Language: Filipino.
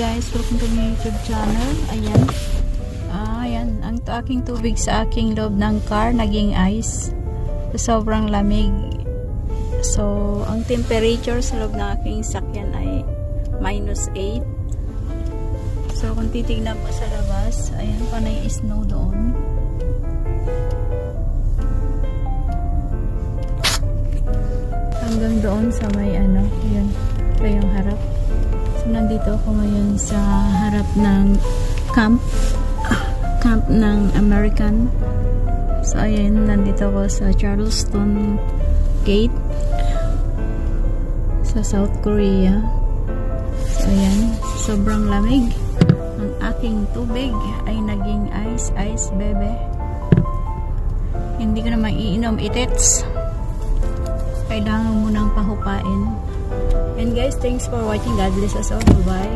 guys, welcome to my YouTube channel. Ayan. Ayan, ang aking tubig sa aking loob ng car naging ice. Sobrang lamig. So, ang temperature sa loob ng aking sakyan ay -8. So, kung titignan mo sa labas, ayan, panay snow doon. Hanggang doon sa may ano, yun, ito yung harap. So, nandito ako ngayon sa harap ng camp ng American. So, ayan, nandito ako sa Charleston Gate sa South Korea. So, ayan, sobrang lamig. Ang aking tubig ay naging ice, bebe. Hindi ko na maiinom itets. Kailangan mo nang pahupain. And guys, thanks for watching. God bless us all. Bye-bye.